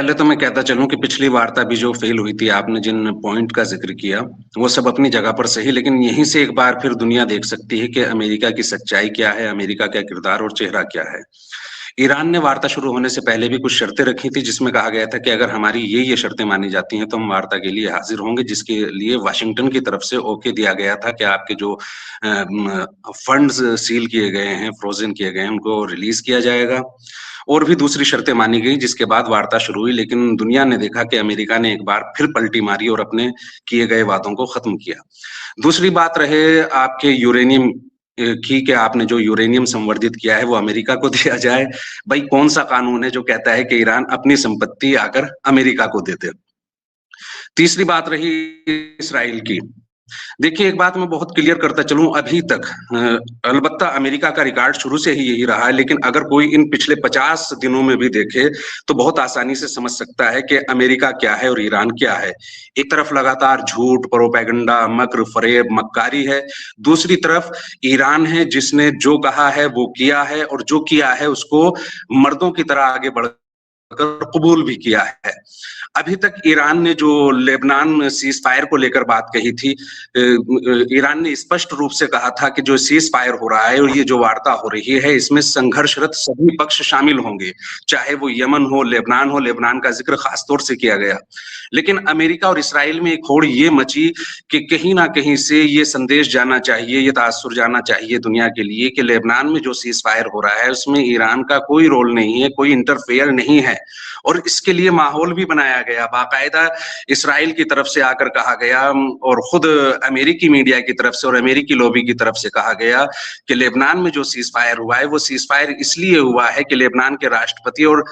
पहले तो मैं कहता चलूं कि पिछली वार्ता भी जो फेल हुई थी, आपने जिन पॉइंट का जिक्र किया वो सब अपनी जगह पर सही, लेकिन यहीं से एक बार फिर दुनिया देख सकती है कि अमेरिका की सच्चाई क्या है, अमेरिका का किरदार और चेहरा क्या है। ईरान ने वार्ता शुरू होने से पहले भी कुछ शर्तें रखी थी, जिसमें कहा गया था कि अगर हमारी ये शर्तें मानी जाती हैं तो हम वार्ता के लिए हाजिर होंगे, जिसके लिए वाशिंगटन की तरफ से ओके दिया गया था कि आपके जो फंड्स सील किए गए हैं, फ्रोजन किए गए हैं, उनको रिलीज किया जाएगा। और भी दूसरी शर्तें मानी गई, जिसके बाद वार्ता शुरू हुई, लेकिन दुनिया ने देखा कि अमेरिका ने एक बार फिर पलटी मारी और अपने किए गए वादों को खत्म किया। दूसरी बात रहे आपके यूरेनियम की, कि आपने जो यूरेनियम संवर्धित किया है वो अमेरिका को दिया जाए। भाई कौन सा कानून है जो कहता है कि ईरान अपनी संपत्ति आकर अमेरिका को दे दे। तीसरी बात रही इसराइल की। देखिए, एक बात मैं बहुत क्लियर करता चलूं, अभी तक अलबत्ता अमेरिका का रिकॉर्ड शुरू से ही यही रहा है, लेकिन अगर कोई इन पिछले 50 दिनों में भी देखे तो बहुत आसानी से समझ सकता है कि अमेरिका क्या है और ईरान क्या है। एक तरफ लगातार झूठ, प्रोपेगेंडा, मक्र फरेब, मक्कारी है। दूसरी तरफ ईरान है जिसने जो कहा है वो किया है, और जो किया है उसको मर्दों की तरह आगे बढ़ कबूल भी किया है। अभी तक ईरान ने जो लेबनान सीज फायर को लेकर बात कही थी, ईरान ने स्पष्ट रूप से कहा था कि जो सीज फायर हो रहा है और ये जो वार्ता हो रही है, इसमें संघर्षरत सभी पक्ष शामिल होंगे, चाहे वो यमन हो, लेबनान का जिक्र खासतौर से किया गया। लेकिन अमेरिका और इसराइल में एक होड़ ये मची कि कहीं ना कहीं से ये संदेश जाना चाहिए, ये तासुर जाना चाहिए दुनिया के लिए कि लेबनान में जो सीज फायर हो रहा है उसमें ईरान का कोई रोल नहीं है, कोई इंटरफेयर नहीं है। और इसके लिए माहौल भी बनाया गया, बाकायदा इसराइल की तरफ से आकर कहा गया और खुद अमेरिकी मीडिया की तरफ से और अमेरिकी लॉबी की तरफ से कहा गया कि लेबनान में जो सीज फायर हुआ है वो सीज फायर इसलिए हुआ है कि लेबनान के राष्ट्रपति और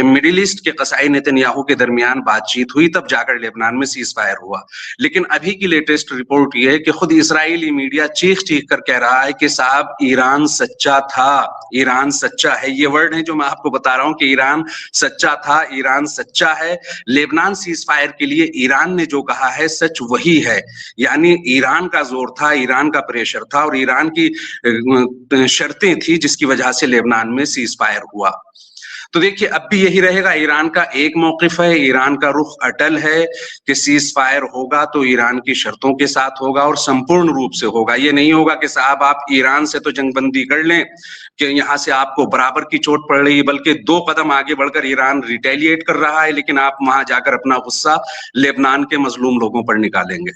मिडिल ईस्ट के कसाई नेतन्याहू के दरमियान बातचीत हुई, तब जाकर लेबनान में सीज फायर हुआ। लेकिन अभी की लेटेस्ट रिपोर्ट ये है कि खुद इसराइली मीडिया चीख चीख कर कह रहा है कि साहब ईरान सच्चा था, ईरान सच्चा है। ये वर्ड है जो मैं आपको बता रहा हूं कि ईरान सच्चा था, ईरान सच्चा है। लेबनान सीज फायर के लिए ईरान ने जो कहा है सच वही है, यानी ईरान का जोर था, ईरान का प्रेशर था और ईरान की शर्तें थी, जिसकी वजह से लेबनान में सीज फायर हुआ। तो देखिए, अब भी यही रहेगा। ईरान का एक मौकिफ है, ईरान का रुख अटल है कि सीज फायर होगा तो ईरान की शर्तों के साथ होगा और संपूर्ण रूप से होगा। ये नहीं होगा कि साहब आप ईरान से तो जंगबंदी कर लें कि यहां से आपको बराबर की चोट पड़ रही है, बल्कि 2 कदम आगे बढ़कर ईरान रिटेलिएट कर रहा है, लेकिन आप वहां जाकर अपना गुस्सा लेबनान के मजलूम लोगों पर निकालेंगे।